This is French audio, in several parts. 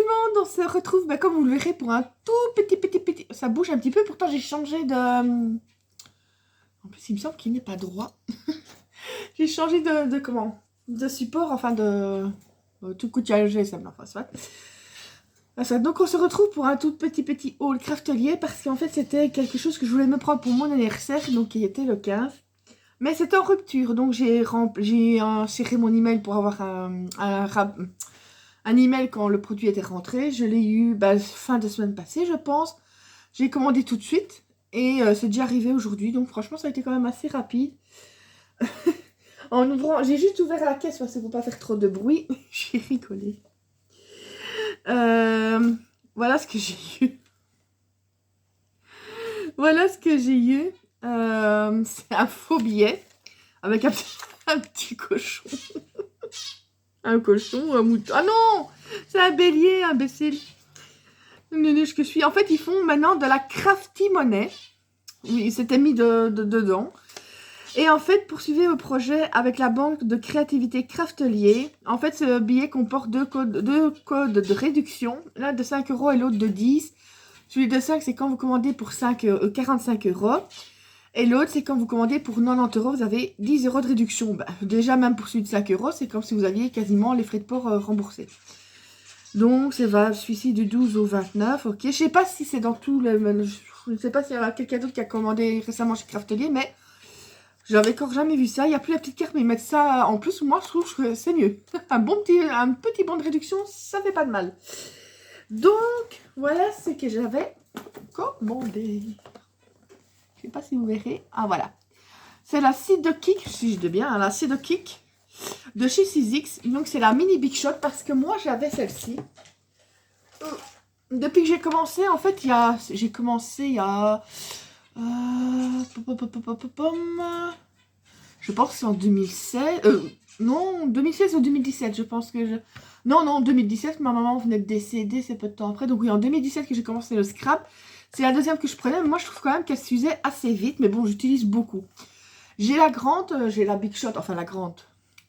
monde, on se retrouve, comme vous le verrez, pour un tout petit... Ça bouge un petit peu, pourtant j'ai changé de... En plus, il me semble qu'il n'est pas droit. J'ai changé de comment? De support, enfin de... tout coup de GSM, enfin, soit. Donc on se retrouve pour un tout petit haul craftelier, parce qu'en fait, c'était quelque chose que je voulais me prendre pour mon anniversaire, donc qui était le 15. Mais c'était en rupture, donc j'ai inséré mon email pour avoir un email quand le produit était rentré. Je l'ai eu fin de semaine passée, je pense. J'ai commandé tout de suite et c'est déjà arrivé aujourd'hui. Donc franchement, ça a été quand même assez rapide. En ouvrant, j'ai juste ouvert la caisse parce qu'il ne faut pas faire trop de bruit. J'ai rigolé. Voilà ce que j'ai eu. Voilà ce que j'ai eu. C'est un faux billet avec un petit cochon. Un cochon, un mouton. Ah non, c'est un bélier, imbécile. Nunuche que je suis. En fait, ils font maintenant de la crafty monnaie. Oui, ils s'étaient mis dedans. Et en fait, poursuivez vos projets avec la banque de créativité Craftelier. En fait, ce billet comporte deux codes de réduction. L'un de 5 € et l'autre de 10. Celui de 5, c'est quand vous commandez pour 45 €. Et l'autre, c'est quand vous commandez pour 90 €, vous avez 10 € de réduction. Déjà, même pour celui de 5 €, c'est comme si vous aviez quasiment les frais de port remboursés. Donc, c'est celui-ci du 12 au 29. Ok, je sais pas si c'est dans tout le... Je ne sais pas s'il y a quelqu'un d'autre qui a commandé récemment chez Craftelier, mais j'avais encore jamais vu ça. Il n'y a plus la petite carte, mais ils mettent ça en plus. Moi, je trouve que c'est mieux. Un petit bon de réduction, ça fait pas de mal. Donc, voilà ce que j'avais commandé. Je sais pas si vous verrez. Ah, voilà. C'est la Sido Kick, si je dis bien, la Sido Kick de chez Sizzix. Donc, c'est la mini Big Shot parce que moi, j'avais celle-ci. Depuis que j'ai commencé, en fait, j'ai commencé il y a... je pense que c'est en 2016. Non, 2016 ou 2017, je pense que je... Non, 2017, ma maman venait de décéder, c'est peu de temps après. Donc oui, en 2017 que j'ai commencé le scrap. C'est la deuxième que je prenais, mais moi je trouve quand même qu'elle s'usait assez vite. Mais bon, j'utilise beaucoup. J'ai la grande, j'ai la Big Shot, enfin la grande.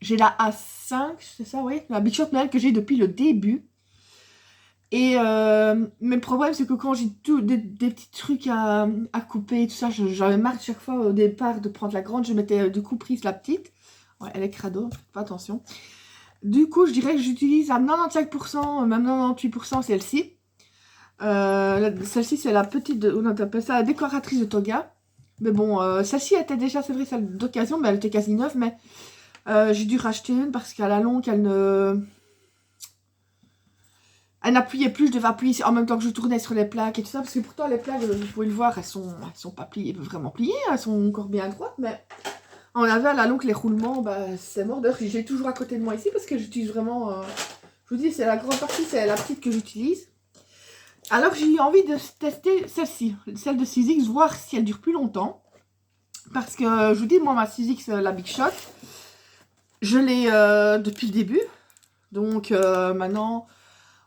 J'ai la A5, c'est ça, oui. La Big Shot Noël que j'ai depuis le début. Et mais le problème, c'est que quand j'ai des petits trucs à couper et tout ça, j'avais marre chaque fois au départ de prendre la grande. Je mettais du coup prise la petite. Ouais, elle est crado, fais attention. Du coup, je dirais que j'utilise à 95%, même 98% celle-ci. Celle-ci, c'est la petite, on appelle ça la décoratrice de toga. Mais bon, celle-ci était déjà, c'est vrai, celle d'occasion, mais elle était quasi neuve. Mais j'ai dû racheter une parce qu'à la longue, elle n'appuyait plus, je devais appuyer en même temps que je tournais sur les plaques et tout ça. Parce que pourtant, les plaques, vous pouvez le voir, elles sont pas pliées, vraiment pliées. Elles sont encore bien droites, mais on avait à la longue les roulements, c'est mort d'heure. J'ai toujours à côté de moi ici parce que j'utilise vraiment... je vous dis, c'est la grande partie, c'est la petite que j'utilise. Alors, j'ai eu envie de tester celle-ci, celle de Sizzix, voir si elle dure plus longtemps. Parce que, je vous dis, moi, ma Sizzix, la Big Shot, je l'ai depuis le début. Donc, maintenant...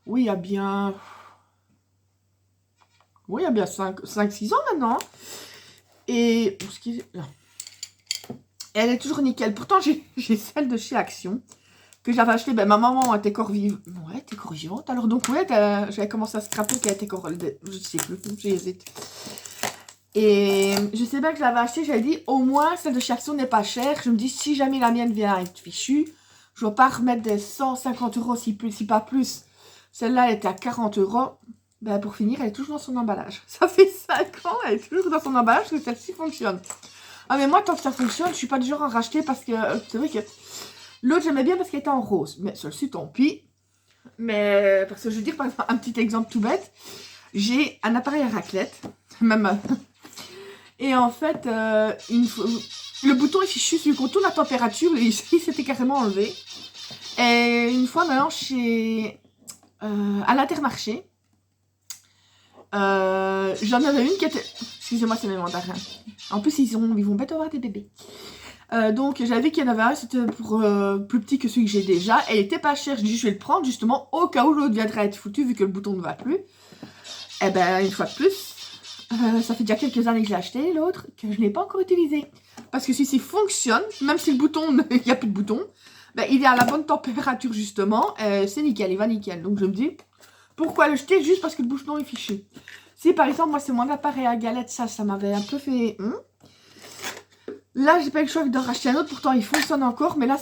Oui, il y a bien 5-6 ans maintenant. Et elle est toujours nickel. Pourtant, j'ai celle de chez Action que j'avais achetée. Ma maman était corps vivante. Ouais, elle était corps vivante. Alors, donc, ouais, j'avais commencé à scraper qu'elle était corps... Je sais plus, j'hésite. Et je sais bien que je l'avais achetée. J'avais dit, au moins, celle de chez Action n'est pas chère. Je me dis, si jamais la mienne vient être fichue, je ne vais pas remettre des 150 €, si pas plus. Celle-là, elle était à 40 €. Pour finir, elle est toujours dans son emballage. Ça fait 5 ans, elle est toujours dans son emballage que celle-ci fonctionne. Ah, mais moi, tant que ça fonctionne, je suis pas du genre à racheter parce que c'est vrai que l'autre, j'aimais bien parce qu'elle était en rose. Mais celle-ci, tant pis. Mais parce que je veux dire, par exemple, un petit exemple tout bête. J'ai un appareil à raclette. Même. Et en fait, le bouton est fichu. Celui qu'on tourne la température, il s'était carrément enlevé. Et une fois, maintenant, à l'Intermarché, j'en avais une qui était... Excusez-moi, c'est mes mandarins. En plus, ils vont bientôt avoir des bébés. Donc, j'avais qu'il y en avait un, c'était pour plus petit que celui que j'ai déjà. Elle était pas chère, je dis je vais le prendre justement au cas où l'autre viendrait être foutu vu que le bouton ne va plus. Et une fois de plus, ça fait déjà quelques années que je l'ai acheté, l'autre, que je n'ai pas encore utilisé. Parce que si fonctionne, même si le bouton, il n'y a plus de bouton, il est à la bonne température justement, c'est nickel, il va nickel. Donc, je me dis... Pourquoi le jeter? Juste parce que le bouchon est fichu. Si par exemple, moi c'est mon appareil à galette, ça m'avait un peu fait... Là, j'ai pas eu le choix d'en racheter un autre, pourtant il fonctionne encore, mais là,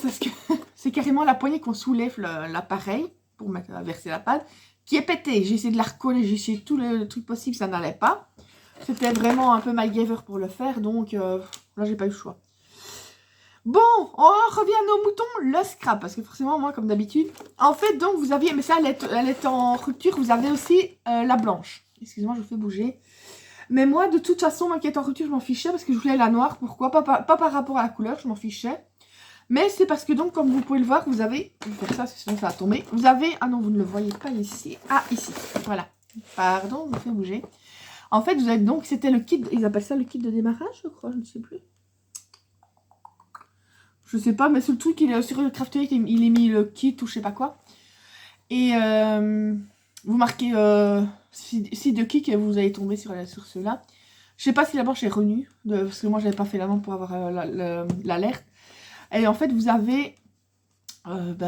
c'est carrément la poignée qu'on soulève l'appareil pour verser la pâte, qui est pété. J'ai essayé de la recoller, j'ai essayé tout le truc possible, ça n'allait pas. C'était vraiment un peu MacGyver pour le faire, donc là, j'ai pas eu le choix. Bon, on revient à nos moutons, le scrap, parce que forcément, moi, comme d'habitude, en fait, donc, vous aviez, mais ça, elle est en rupture, vous avez aussi la blanche. Excusez-moi, je vous fais bouger. Mais moi, de toute façon, moi qui est en rupture, je m'en fichais parce que je voulais la noire. Pourquoi? Pas par rapport à la couleur, je m'en fichais. Mais c'est parce que donc, comme vous pouvez le voir, vous avez... Je vais faire ça, parce que sinon ça va tomber. Vous avez... Ah non, vous ne le voyez pas ici. Ah, ici. Voilà. Pardon, je vous fais bouger. En fait, vous avez donc... C'était le kit... Ils appellent ça le kit de démarrage, je crois. Je ne sais plus. Je sais pas, mais sur le truc, il est sur le Craftelite, il est mis le kit ou je sais pas quoi. Et... vous marquez... si de kick et vous allez tomber sur ceux-là. Je sais pas si la blanche est revenue, parce que moi j'avais pas fait la main pour avoir l'alerte. Et en fait vous avez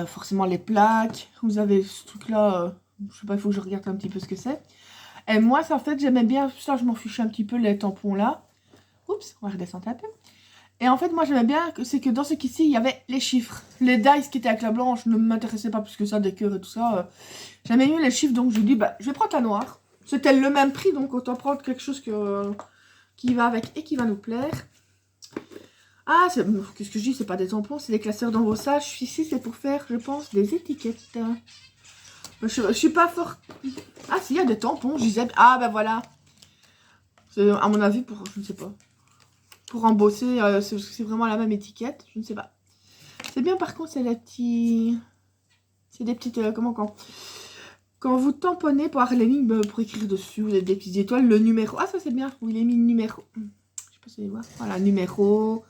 forcément les plaques, vous avez ce truc là, je sais pas, il faut que je regarde un petit peu ce que c'est. Et moi ça en fait j'aimais bien, ça je m'en fichais un petit peu les tampons là. Oups, on va redescendre un peu. Et en fait moi j'aimais bien, c'est que dans ce kit-ci il y avait les chiffres. Les dice qui étaient avec la blanche ne m'intéressaient pas plus que ça, des cœurs et tout ça. J'aimais mieux les chiffres, donc je dis bah je vais prendre la noire. C'était le même prix, donc autant prendre quelque chose qui va avec et qui va nous plaire. Ah, qu'est-ce que je dis? C'est pas des tampons, c'est des classeurs d'embossage. Ici, c'est pour faire, je pense, des étiquettes. Je suis pas fort. Ah, si, il y a des tampons, je disais... Ah, ben voilà. À mon avis, pour... Je ne sais pas. Pour embosser, c'est vraiment la même étiquette. Je ne sais pas. C'est bien, par contre, c'est des petits... C'est des petites... Quand vous tamponnez pour avoir les lignes pour écrire dessus, vous avez des petites étoiles, le numéro. Ah, ça c'est bien, où il est mis le numéro. Je sais pas si vous allez voir. Voilà, numéro.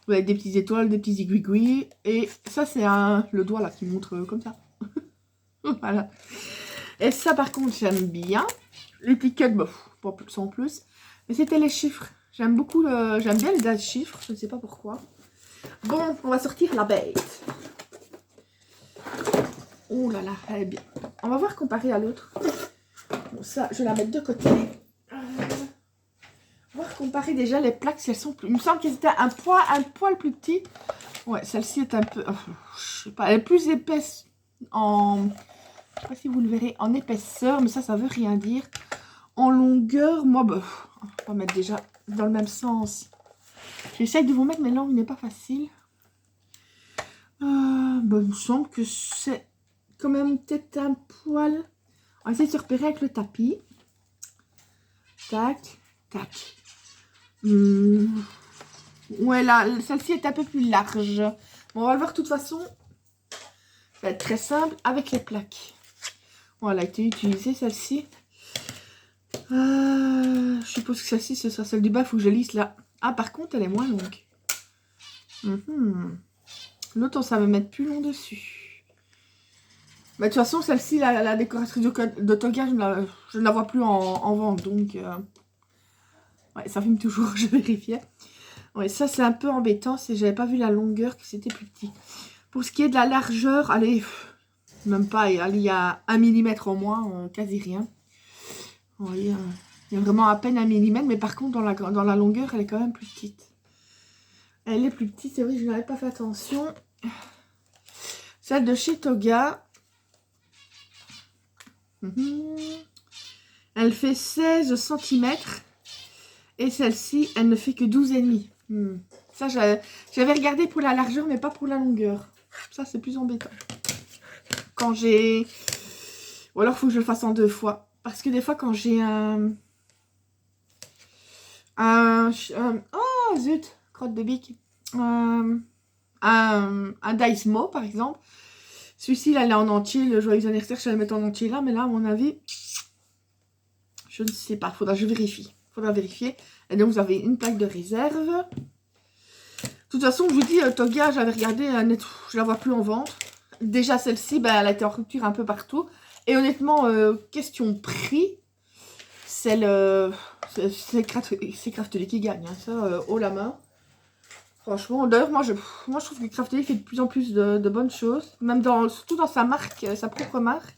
Vous avez des petites étoiles, des petits aiguilles. Et ça, c'est le doigt là qui montre comme ça. Voilà. Et ça, par contre, j'aime bien. L'étiquette, bah, pas plus en plus. Mais c'était les chiffres. J'aime beaucoup j'aime bien les dates chiffres. Je ne sais pas pourquoi. Bon, on va sortir la bête. Oh là là, elle est bien. On va voir comparé à l'autre. Bon, ça, je vais la mettre de côté. Voir comparer déjà les plaques si elles sont plus... Il me semble qu'elles étaient un poil plus petit. Ouais, celle-ci est un peu... je sais pas, elle est plus épaisse en... Je sais pas si vous le verrez, en épaisseur, mais ça veut rien dire. En longueur, moi, bah, on va mettre déjà dans le même sens. J'essaye de vous mettre, mais l'angle n'est pas facile. Bah, il me semble que c'est quand même peut-être un poil. On va essayer de se repérer avec le tapis. Tac, tac. Ouais, là, celle-ci est un peu plus large. Bon, on va le voir de toute façon. Ça va être très simple avec les plaques. Bon, elle a été utilisée, celle-ci. Je suppose que celle-ci, ce sera celle du bas. Il faut que je lisse là. Ah, par contre, elle est moins longue. L'autre, ça va me mettre plus long dessus. Bah, de toute façon, celle-ci, la décoratrice de Toga, je ne la vois plus en vente. Donc, ouais, ça filme toujours, je vérifiais. Ouais, ça, c'est un peu embêtant. Si j'avais pas vu la longueur, que c'était plus petit. Pour ce qui est de la largeur, allez, même pas, il y a 1 mm en moins, quasi rien. Oui, il y a vraiment à peine 1 mm, mais par contre, dans la longueur, elle est quand même plus petite. Elle est plus petite, c'est vrai, je n'avais pas fait attention. Celle de chez Toga. Elle fait 16 cm. Et celle-ci, elle ne fait que 12,5. Ça, j'avais regardé pour la largeur, mais pas pour la longueur. Ça, c'est plus embêtant. Quand j'ai... Ou alors, il faut que je le fasse en 2 fois. Parce que des fois, quand j'ai oh, zut, crotte de bique. Un Daismo, par exemple. Celui-ci, là, il est en entier. Le joyeux anniversaire, je vais le mettre en entier là. Mais là, à mon avis, je ne sais pas. Je vérifie. Faudra vérifier. Et donc, vous avez une plaque de réserve. De toute façon, je vous dis, Toga, j'avais regardé, je la vois plus en vente. Déjà, celle-ci, ben, elle a été en rupture un peu partout. Et honnêtement, question prix, c'est Craftly qui gagne. Hein, ça, haut la main. Franchement, d'ailleurs, moi, je trouve que Craftly fait de plus en plus de bonnes choses. Même surtout dans sa marque, sa propre marque.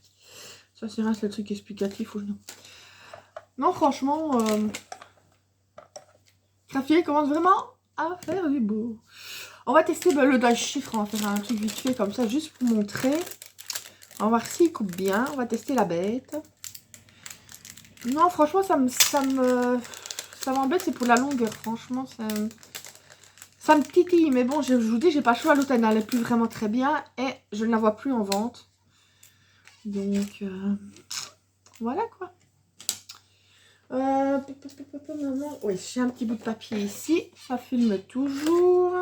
Ça, c'est rien, c'est le truc explicatif ou non. Non, franchement, Craftier commence vraiment à faire du beau. On va tester le dodge chiffre. On va faire un truc vite fait comme ça, juste pour montrer. On va voir s'il coupe bien. On va tester la bête. Non, franchement, ça m'embête. C'est pour la longueur. Franchement, ça me titille. Mais bon, je vous dis, j'ai pas le choix. L'autre, elle n'allait plus vraiment très bien. Et je ne la vois plus en vente. Donc, voilà quoi. Oui, j'ai un petit bout de papier ici. Ça filme toujours.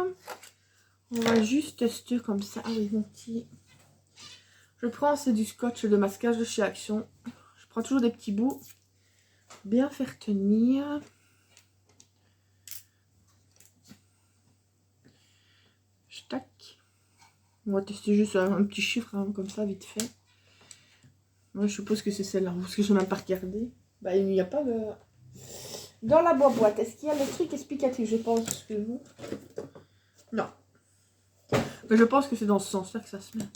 On va juste tester comme ça. Ah oui, mon petit. Je prends, c'est du scotch de masquage de chez Action. Je prends toujours des petits bouts. Bien faire tenir. Tac. On va tester juste un petit chiffre hein, comme ça, vite fait. Moi, je suppose que c'est celle-là, parce que je n'ai même pas regardé. Bah, il n'y a pas de... Dans la boîte, est-ce qu'il y a le truc explicatif? Je pense que vous... Non. Mais je pense que c'est dans ce sens-là que ça se met.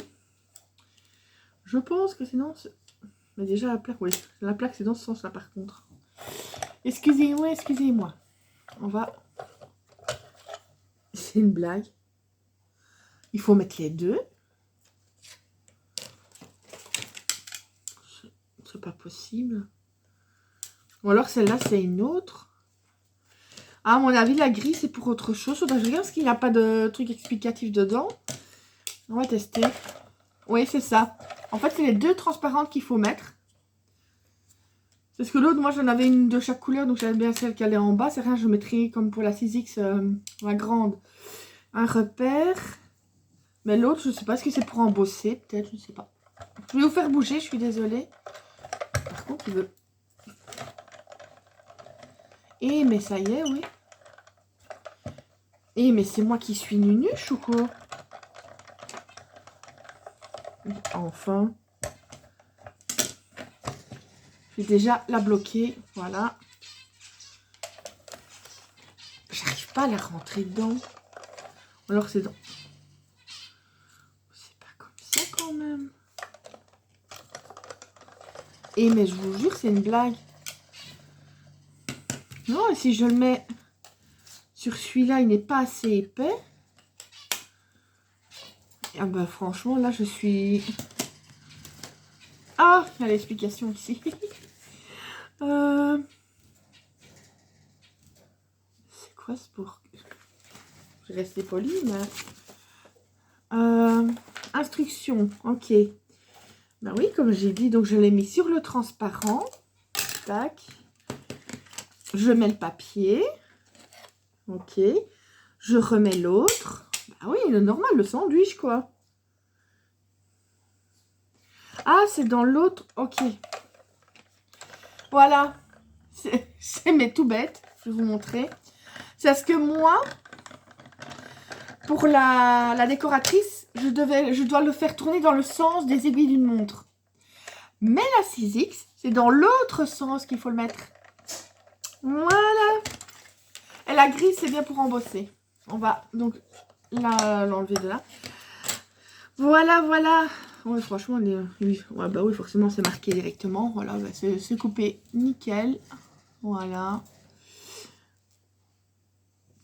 Je pense que c'est dans ce... Mais déjà, la plaque, oui. La plaque, c'est dans ce sens-là, par contre. Excusez-moi, excusez-moi. On va... C'est une blague. Il faut mettre les deux. C'est pas possible. Ou alors celle-là, c'est une autre. Ah, à mon avis, la grille, c'est pour autre chose. Faudrait que je regarde parce qu'il n'y a pas de truc explicatif dedans. On va tester. Oui, c'est ça. En fait, c'est les deux transparentes qu'il faut mettre. Parce que l'autre, moi, j'en avais une de chaque couleur. Donc, j'avais bien celle qui allait en bas. C'est rien, je mettrai comme pour la 6X, la grande, un repère. Mais l'autre, je ne sais pas. Est-ce que c'est pour embosser? Peut-être, je ne sais pas. Je vais vous faire bouger, je suis désolée. Par contre, il veut... Eh, mais ça y est, oui. Eh, mais c'est moi qui suis nunuche ou quoi? Enfin. Je vais déjà la bloquer. Voilà. J'arrive pas à la rentrer dedans. Alors c'est dans... C'est pas comme ça quand même. Eh, mais je vous jure, c'est une blague. Non, et si je le mets sur celui-là, il n'est pas assez épais. Ah bah franchement, là, je suis... Ah, il y a l'explication ici. C'est quoi ce pour... Je vais rester poli, mais... Instruction, ok. Ben oui, comme j'ai dit, donc je l'ai mis sur le transparent. Tac. Je mets le papier. Ok. Je remets l'autre. Ah oui, le normal, le sandwich, quoi. Ah, c'est dans l'autre. Ok. Voilà. C'est mais tout bête. Je vais vous montrer. C'est parce que moi, pour la décoratrice, je dois le faire tourner dans le sens des aiguilles d'une montre. Mais la 6X, c'est dans l'autre sens qu'il faut le mettre. Voilà. Et la grille, c'est bien pour embosser. On va donc l'enlever de là. Voilà, voilà. Ouais, franchement, oui, ouais, bah oui, forcément, c'est marqué directement. Voilà, bah, c'est coupé nickel. Voilà.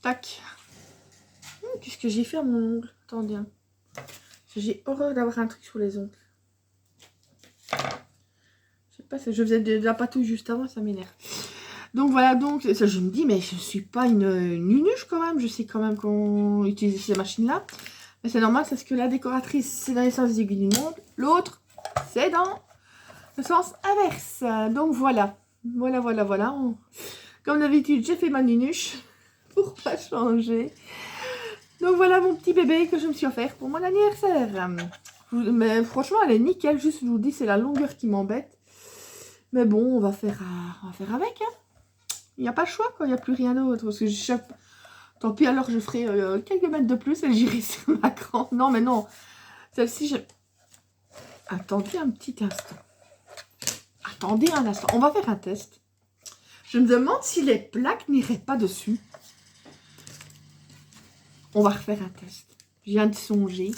Tac. Qu'est-ce que j'ai fait à mon ongle? Attendez. Hein. J'ai horreur d'avoir un truc sur les ongles. Je sais pas, je faisais de la patouille juste avant, ça m'énerve. Donc voilà, donc ça, je me dis, mais je suis pas une nunuche quand même. Je sais quand même qu'on utilise ces machines-là. Mais c'est normal, parce que la décoratrice, c'est dans les sens des aiguilles du monde. L'autre, c'est dans le sens inverse. Donc voilà. Voilà, voilà, voilà. Comme d'habitude, j'ai fait ma nunuche pour pas changer. Donc voilà mon petit bébé que je me suis offert pour mon anniversaire. Mais franchement, elle est nickel. Juste, je vous dis, c'est la longueur qui m'embête. Mais bon, on va faire avec. Hein. Il n'y a pas le choix, quoi. Il n'y a plus rien d'autre. Parce que tant pis, alors je ferai quelques mètres de plus et j'irai sur ma grande. Non, mais non. Celle-ci, je... Attendez un petit instant. Attendez un instant. On va faire un test. Je me demande si les plaques n'iraient pas dessus. On va refaire un test. Je viens de songer.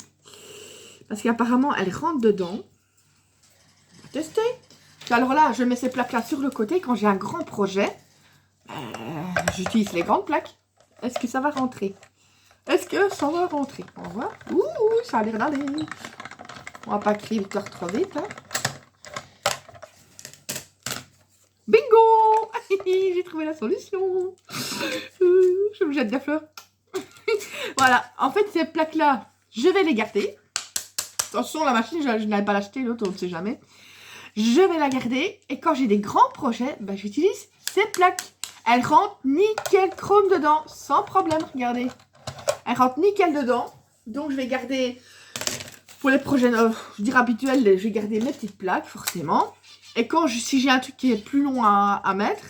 Parce qu'apparemment, elle rentre dedans. On va tester. Alors là, je mets ces plaques-là sur le côté. Quand j'ai un grand projet, j'utilise les grandes plaques. Est-ce que ça va rentrer? Est-ce que ça va rentrer? On va voir. Ouh, ça a l'air d'aller. On va pas crier victoire trop vite. Hein. Bingo! J'ai trouvé la solution. Je me jette des fleurs. Voilà. En fait, ces plaques-là, je vais les garder. Attention, la machine, je n'allais pas l'acheter. L'autre, on ne sait jamais. Je vais la garder. Et quand j'ai des grands projets, ben, j'utilise ces plaques. Elles rentrent nickel chrome dedans. Sans problème, regardez. Elles rentrent nickel dedans. Donc, je vais garder... Pour les projets, je dirais habituels, je vais garder mes petites plaques, forcément. Et quand si j'ai un truc qui est plus long à mettre,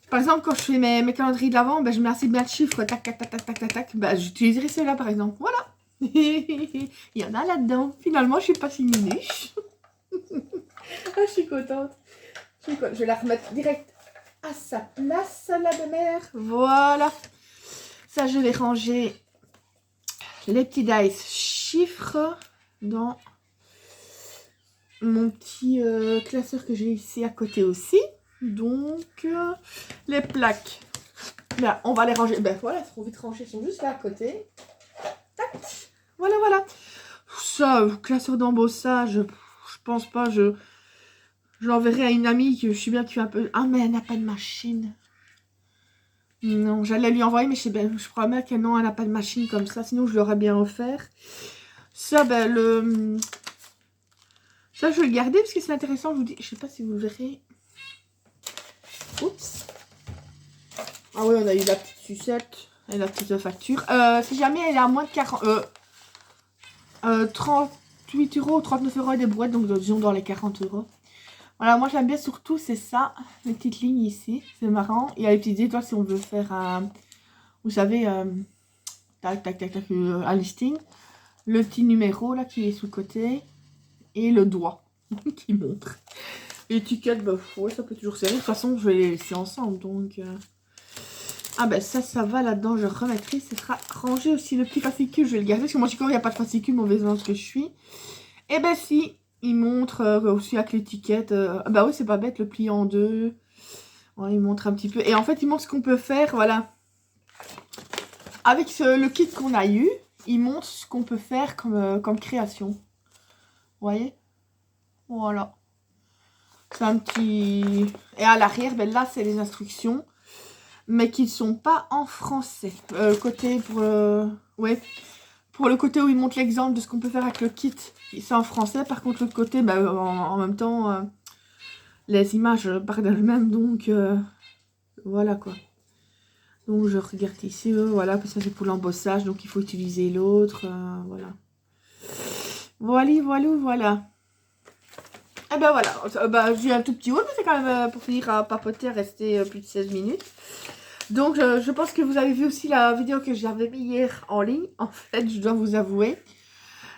par exemple, quand je fais mes calendriers de l'avant, ben, je mets assez bien de chiffres, tac, tac, tac, tac, tac, tac, tac, ben, j'utiliserai ceux-là, par exemple. Voilà. Il y en a là-dedans. Finalement, je suis pas si miniche. Ah, je suis contente. Je vais la remettre direct à sa place, la belle-mère. Voilà. Ça, je vais ranger les petits dice chiffres dans mon petit classeur que j'ai ici à côté aussi. Donc, les plaques, là, on va les ranger. Ben voilà, elles seront vite rangées, elles sont juste là à côté. Tac. Voilà, voilà. Ça, classeur d'embossage, je pense pas. Je l'enverrai à une amie que je suis bien qui fait un peu. Ah, mais elle n'a pas de machine. Non, j'allais lui envoyer, mais je crois bien qu'elle n'a pas de machine comme ça. Sinon, je l'aurais bien offert. Ça, ben, ça, je vais le garder parce que c'est intéressant. Je vous dis, je sais pas si vous le verrez. Oups. Ah oui, on a eu la petite sucette et la petite facture. Si jamais elle est à moins de 38 euros, 39 euros et des brouettes, donc disons dans les 40 euros. Voilà, moi j'aime bien surtout, c'est ça, les petites lignes ici, c'est marrant. Il y a les petites étoiles si on veut faire un, vous savez, tac, tac, tac, tac, un listing. Le petit numéro là qui est sous le côté et le doigt qui montre. L'étiquette, bah ouais, ça peut toujours servir. De toute façon, je vais les laisser ensemble, donc... Ah ben ça va là-dedans, je remettrai. Ce sera rangé aussi le petit fascicule, je vais le garder. Parce que moi, il n'y a pas de fascicule, mauvaise langue que je suis. Et ben si, il montre aussi avec l'étiquette. Bah oui, c'est pas bête, le pli en deux. Ouais, il montre un petit peu. Et en fait, il montre ce qu'on peut faire, voilà. Avec le kit qu'on a eu, il montre ce qu'on peut faire comme création. Vous voyez? Voilà. C'est un petit... Et à l'arrière, ben là, c'est les instructions. Mais qui ne sont pas en français. Côté pour... ouais. Pour le côté où il montre l'exemple de ce qu'on peut faire avec le kit, c'est en français. Par contre, l'autre côté, bah, en même temps, les images parlent d'elles-mêmes. Donc, voilà quoi. Donc, je regarde ici, voilà, parce que ça c'est pour l'embossage. Donc, il faut utiliser l'autre. Voilà. Voilà. Et ben voilà. J'ai un tout petit haut, mais c'est quand même pour finir à papoter, à rester plus de 16 minutes. Donc, je pense que vous avez vu aussi la vidéo que j'avais mis hier en ligne. En fait, je dois vous avouer,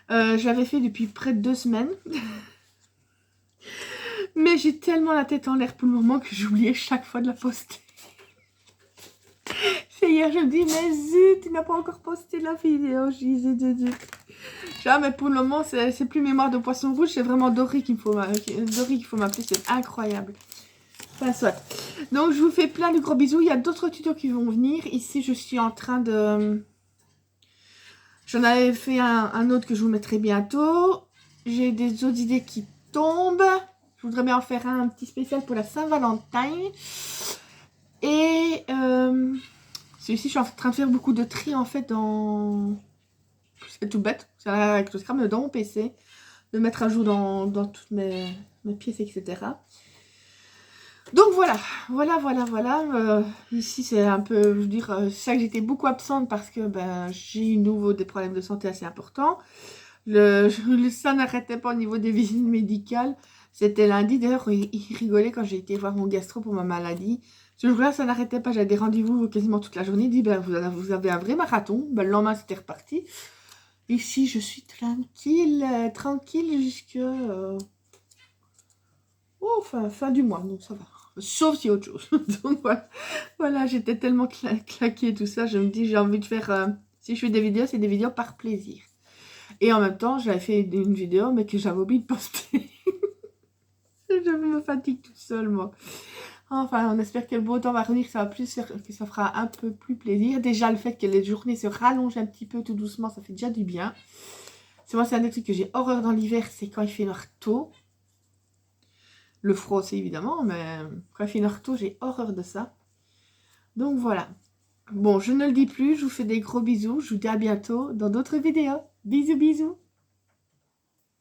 je l'avais fait depuis près de 2 semaines. Mais j'ai tellement la tête en l'air pour le moment que j'oubliais chaque fois de la poster. C'est hier, je me dis, mais zut, tu n'as pas encore posté la vidéo. Je dis, zut. Mais pour le moment, c'est plus mémoire de poisson rouge, c'est vraiment Dory qu'il faut m'appeler, c'est incroyable. Enfin, soit. Donc, je vous fais plein de gros bisous. Il y a d'autres tutos qui vont venir. Ici, je suis en train de... J'en avais fait un autre que je vous mettrai bientôt. J'ai des autres idées qui tombent. Je voudrais bien en faire un petit spécial pour la Saint-Valentin. Et celui-ci, je suis en train de faire beaucoup de tri, en fait, dans... C'est tout bête. C'est avec le Scrum dans mon PC. De mettre à jour dans toutes mes pièces, etc. Donc voilà. Ici c'est un peu, je veux dire, c'est ça que j'étais beaucoup absente parce que j'ai eu nouveau des problèmes de santé assez importants. Ça n'arrêtait pas au niveau des visites médicales. C'était lundi, d'ailleurs il rigolait quand j'ai été voir mon gastro pour ma maladie. Ce jour-là ça n'arrêtait pas, j'avais des rendez-vous quasiment toute la journée. Il dit vous avez un vrai marathon. Le lendemain c'était reparti. Ici je suis tranquille jusque... fin du mois, donc ça va. Sauf si autre chose. Donc voilà, j'étais tellement claquée tout ça. Je me dis, j'ai envie de faire... si je fais des vidéos, c'est des vidéos par plaisir. Et en même temps, j'avais fait une vidéo, mais que j'avais oublié de poster. Je me me fatigue toute seule, moi. Enfin, on espère que le beau temps va revenir, que ça va plus faire, que ça fera un peu plus plaisir. Déjà, le fait que les journées se rallongent un petit peu tout doucement, ça fait déjà du bien. C'est moi, c'est un des trucs que j'ai horreur dans l'hiver, c'est quand il fait noir tôt. Le froid aussi, évidemment, mais quand il fait noir tôt, j'ai horreur de ça. Donc voilà. Bon, je ne le dis plus, je vous fais des gros bisous. Je vous dis à bientôt dans d'autres vidéos. Bisous, bisous.